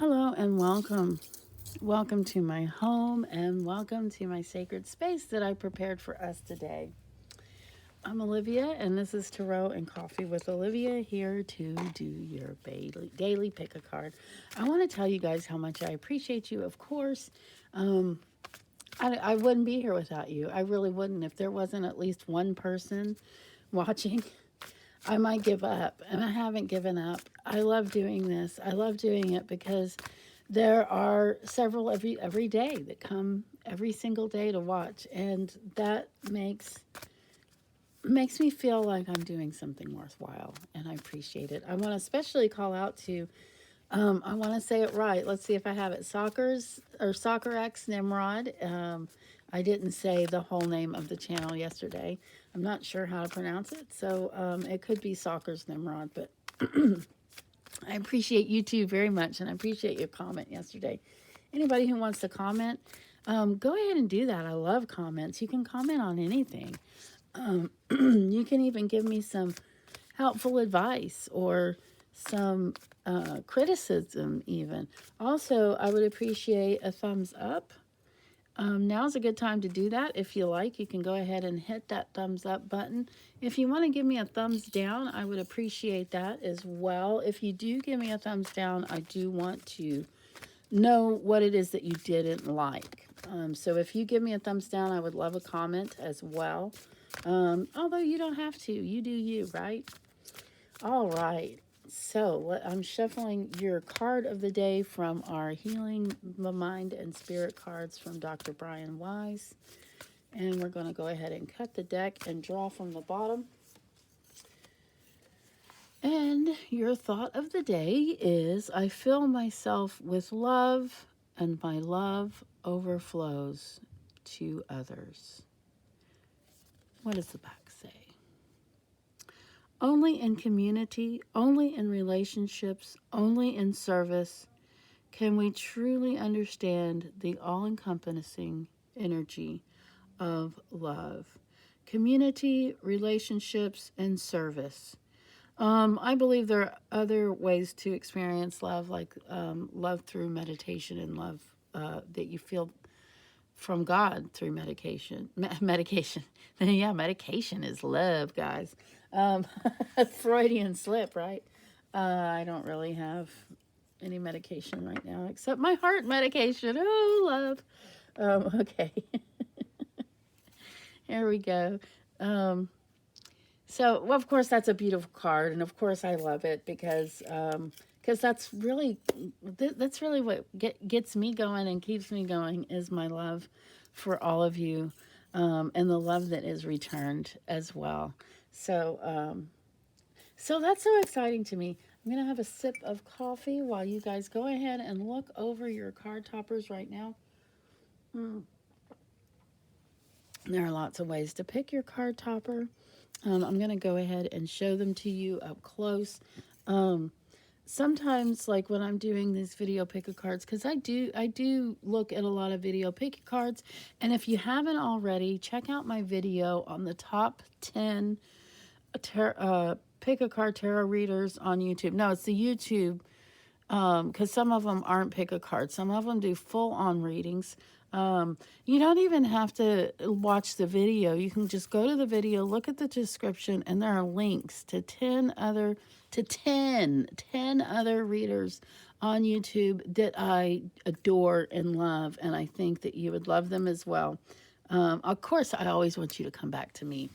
Hello and welcome. Welcome to my home and welcome to my sacred space that I prepared for us today. I'm Olivia and this is Tarot and Coffee with Olivia, here to do your daily pick a card. I want to tell you guys how much I appreciate you, of course. I wouldn't be here without you. I really wouldn't. If there wasn't at least one person watching, I might give up, and I haven't given up. I love doing this. I love doing it because there are several every day that come every single day to watch, and that makes me feel like I'm doing something worthwhile, and I appreciate it. I want to especially call out to I want to say it right. Let's see if I have it. Soccer X Nimrod. I didn't say the whole name of the channel yesterday. I'm not sure how to pronounce it, so it could be Soccer's Nimrod, but I appreciate you two very much, and I appreciate your comment yesterday. Anybody who wants to comment, go ahead and do that. I love comments. You can comment on anything. You can even give me some helpful advice or some criticism even. Also, I would appreciate a thumbs up. Now's a good time to do that. If you like, you can go ahead and hit that thumbs up button. If you want to give me a thumbs down, I would appreciate that as well. If you do give me a thumbs down, I do want to know what it is that you didn't like. So if you give me a thumbs down, I would love a comment as well. Although you don't have to. You do you, right? All right. So I'm shuffling your card of the day from our Healing the Mind and Spirit cards from Dr. Brian Wiess. And we're going to go ahead and cut the deck and draw from the bottom. And your thought of the day is, I fill myself with love and my love overflows to others. What does the back say? Only in community, only in relationships, only in service can we truly understand the all-encompassing energy of love. Community, relationships, and service. I believe there are other ways to experience love, like love through meditation and love that you feel from God through medication. Medication. Yeah, medication is love, guys. Freudian slip, right? I don't really have any medication right now except my heart medication. Oh, love. Okay. Here we go. So, well, of course, that's a beautiful card, and of course, I love it because that's really what gets me going and keeps me going is my love for all of you, and the love that is returned as well. So, so that's so exciting to me. I'm going to have a sip of coffee while you guys go ahead and look over your card toppers right now. There are lots of ways to pick your card topper. I'm going to go ahead and show them to you up close. Sometimes, like when I'm doing these video pick cards, because I do look at a lot of video pick cards, and if you haven't already, check out my video on the top 10 pick a card tarot readers on YouTube. No, it's the YouTube, because some of them aren't pick a card. Some of them do full-on readings. You don't even have to watch the video. You can just go to the video, look at the description, and there are links to 10 other readers on YouTube that I adore and love, and I think that you would love them as well. Of course, I always want you to come back to me.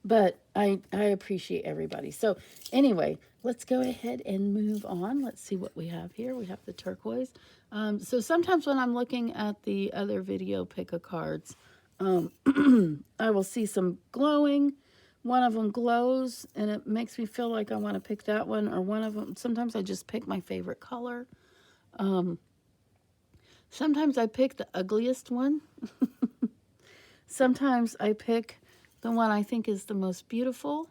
But I appreciate everybody. So anyway, let's go ahead and move on. Let's see what we have here. We have the turquoise. So sometimes when I'm looking at the other video pick-a-cards, I will see some glowing. One of them glows, and it makes me feel like I want to pick that one. Or one of them, sometimes I just pick my favorite color. Sometimes I pick the ugliest one. Sometimes I pick the one I think is the most beautiful.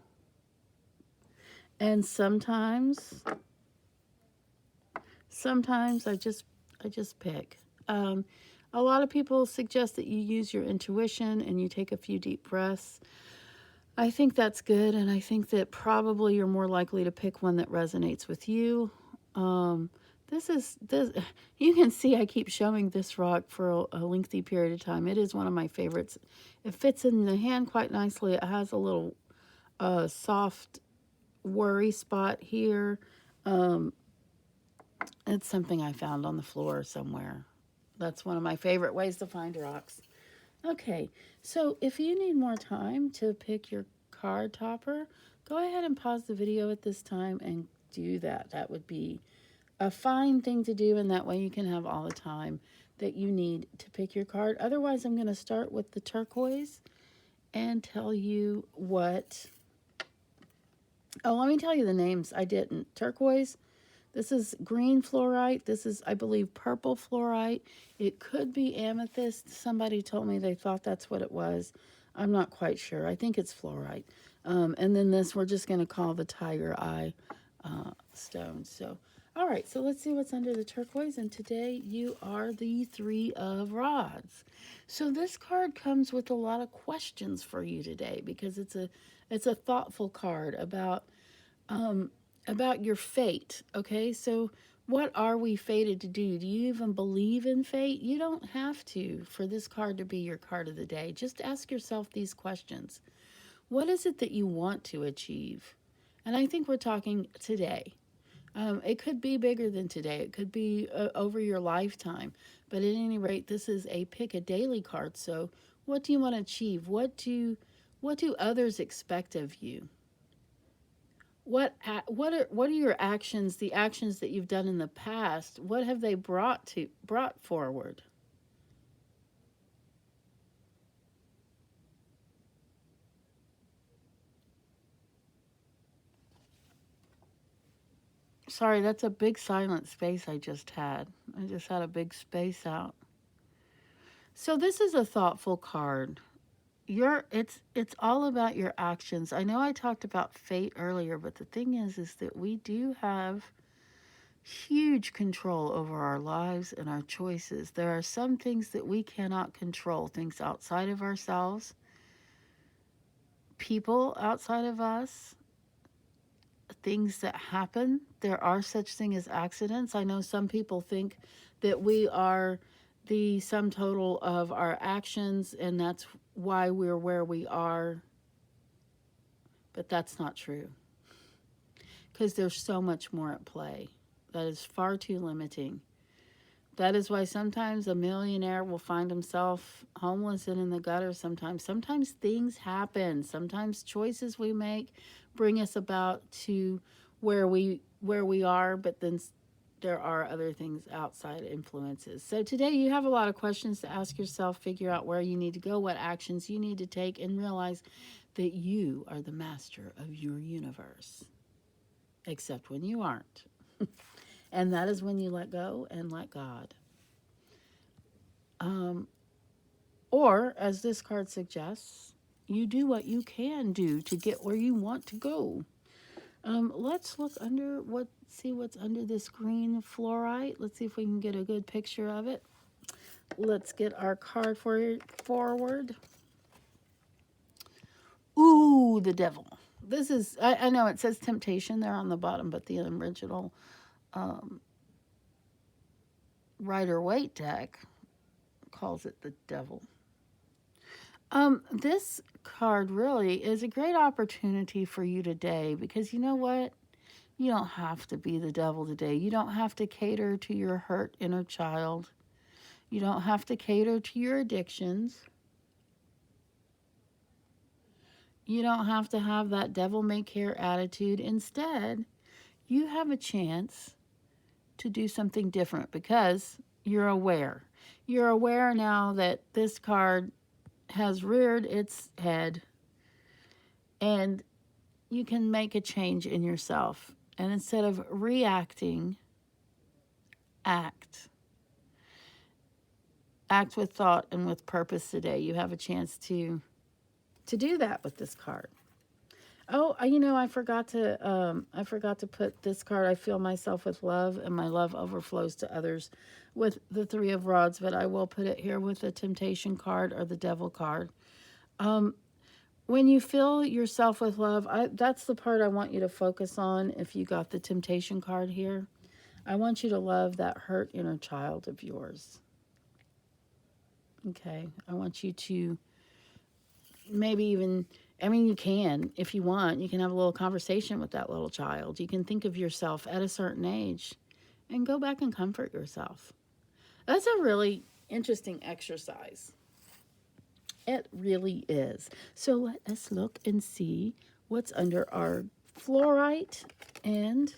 And sometimes I just pick. A lot of people suggest that you use your intuition and you take a few deep breaths. I think that's good, and I think that probably you're more likely to pick one that resonates with you. this. You can see I keep showing this rock for a lengthy period of time. It is one of my favorites. It fits in the hand quite nicely. It has a little soft worry spot here. Um, it's something I found on the floor somewhere. That's one of my favorite ways to find rocks. Okay, so if you need more time to pick your card topper, go ahead and pause the video at this time and do that. That would be a fine thing to do, and that way you can have all the time that you need to pick your card. Otherwise, I'm going to start with the turquoise and tell you what. Oh, let me tell you the names. I didn't. Turquoise. This is green fluorite. This is, I believe, purple fluorite. It could be amethyst. Somebody told me they thought that's what it was. I'm not quite sure. I think it's fluorite. And then this, we're just going to call the tiger eye stone. So, all right. So let's see what's under the turquoise. And today you are the three of rods. So this card comes with a lot of questions for you today because it's a thoughtful card about your fate. Okay, so what are we fated to do? Do you even believe in fate? You don't have to for this card to be your card of the day. Just ask yourself these questions. What is it that you want to achieve? And I think we're talking today. It could be bigger than today. It could be over your lifetime. But at any rate, this is a pick a daily card. So what do you want to achieve? What do others expect of you? What are your actions, the actions that you've done in the past? What have they brought forward? Sorry, that's a big silent space I just had. I just had a big space out. So this is a thoughtful card. It's all about your actions. I know I talked about fate earlier, but the thing is that we do have huge control over our lives and our choices. There are some things that we cannot control, things outside of ourselves, people outside of us, things that happen. There are such things as accidents. I know some people think that we are the sum total of our actions and that's why we're where we are, but that's not true because there's so much more at play. That is far too limiting. That is why sometimes a millionaire will find himself homeless and in the gutter sometimes. Sometimes things happen. Sometimes choices we make bring us about to where we are, but then there are other things outside influences. So today you have a lot of questions to ask yourself, figure out where you need to go, what actions you need to take, and realize that you are the master of your universe. Except when you aren't. And that is when you let go and let God. Um, or, as this card suggests, you do what you can do to get where you want to go. Let's look under see what's under this green fluorite. Let's see if we can get a good picture of it. Let's get our card forward. Ooh, the devil. This is, I know it says temptation there on the bottom, but the original Rider-Waite deck calls it the devil. This card really is a great opportunity for you today because you know what? You don't have to be the devil today. You don't have to cater to your hurt inner child. You don't have to cater to your addictions. You don't have to have that devil may care attitude. Instead, you have a chance to do something different because you're aware. You're aware now that this card has reared its head and you can make a change in yourself. And instead of reacting, act. Act with thought and with purpose today. You have a chance to do that with this card. Oh, I forgot to put this card. I feel myself with love, and my love overflows to others with the Three of Rods, but I will put it here with the Temptation card or the Devil card. When you fill yourself with love, that's the part I want you to focus on if you got the Temptation card here. I want you to love that hurt inner child of yours. Okay. I want you to maybe even, I mean, you can, if you want, you can have a little conversation with that little child. You can think of yourself at a certain age and go back and comfort yourself. That's a really interesting exercise. It really is. So let us look and see what's under our Flourite and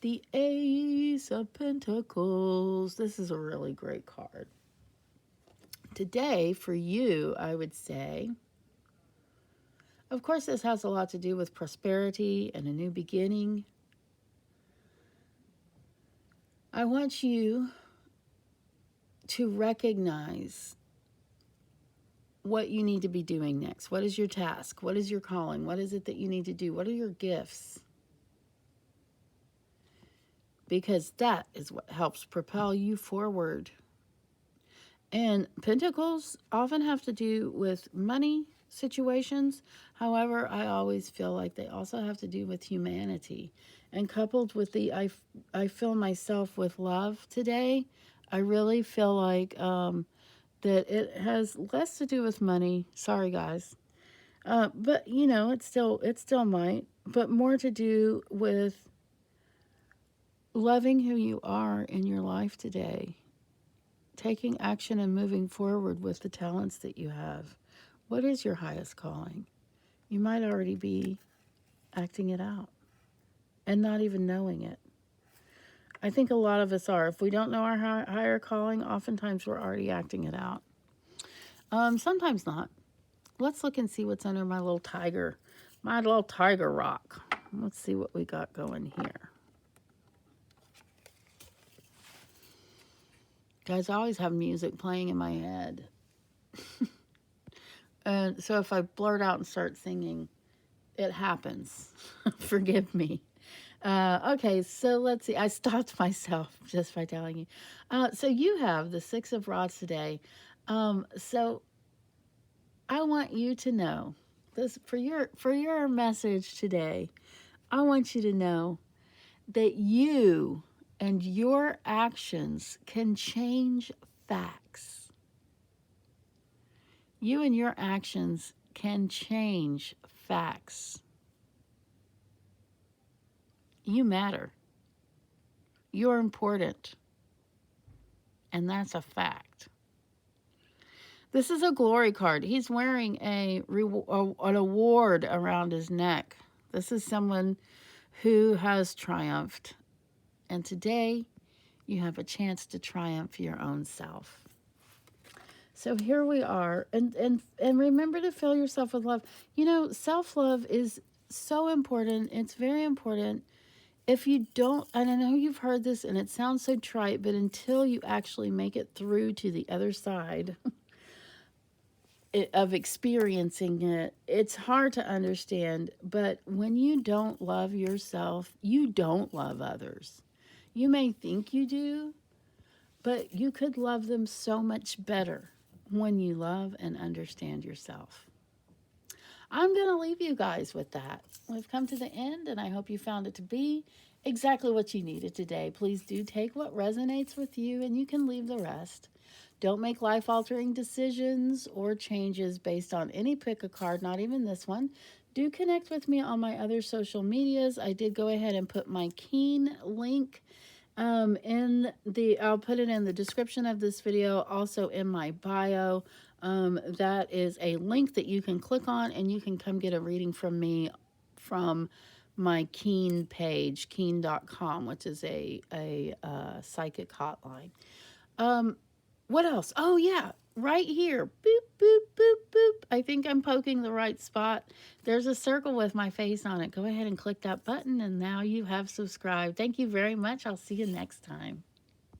the Ace of Pentacles. This is a really great card. Today, for you, I would say, of course, this has a lot to do with prosperity and a new beginning. I want you to recognize what you need to be doing next. What is your task? What is your calling? What is it that you need to do? What are your gifts? Because that is what helps propel you forward. And pentacles often have to do with money situations. However, I always feel like they also have to do with humanity. And coupled with the I fill myself with love today, I really feel like that it has less to do with money. Sorry, guys. But, you know, it still might. But more to do with loving who you are in your life today. Taking action and moving forward with the talents that you have. What is your highest calling? You might already be acting it out and not even knowing it. I think a lot of us are. If we don't know our higher calling, oftentimes we're already acting it out. Sometimes not. Let's look and see what's under my little tiger rock. Let's see what we got going here. Guys, I always have music playing in my head. And so if I blurt out and start singing, it happens. Forgive me. Okay, so let's see. I stopped myself just by telling you. So you have the Six of Rods today. So I want you to know this for your message today. I want you to know that you and your actions can change facts. You and your actions can change facts. You matter. You're important. And that's a fact. This is a glory card. He's wearing an award around his neck. This is someone who has triumphed. And today, you have a chance to triumph your own self. So here we are. And remember to fill yourself with love. You know, self-love is so important. It's very important. If you don't, and I know you've heard this and it sounds so trite, but until you actually make it through to the other side of experiencing it, it's hard to understand. But when you don't love yourself, you don't love others. You may think you do, but you could love them so much better when you love and understand yourself. I'm going to leave you guys with that. We've come to the end, and I hope you found it to be exactly what you needed today. Please do take what resonates with you, and you can leave the rest. Don't make life-altering decisions or changes based on any pick a card, not even this one. Do connect with me on my other social medias. I did go ahead and put my Keen link I'll put it in the description of this video, also in my bio. That is a link that you can click on and you can come get a reading from me from my Keen page, keen.com, which is a psychic hotline. What else? Oh, yeah, right here. Boop, boop, boop, boop. I think I'm poking the right spot. There's a circle with my face on it. Go ahead and click that button, and now you have subscribed. Thank you very much. I'll see you next time.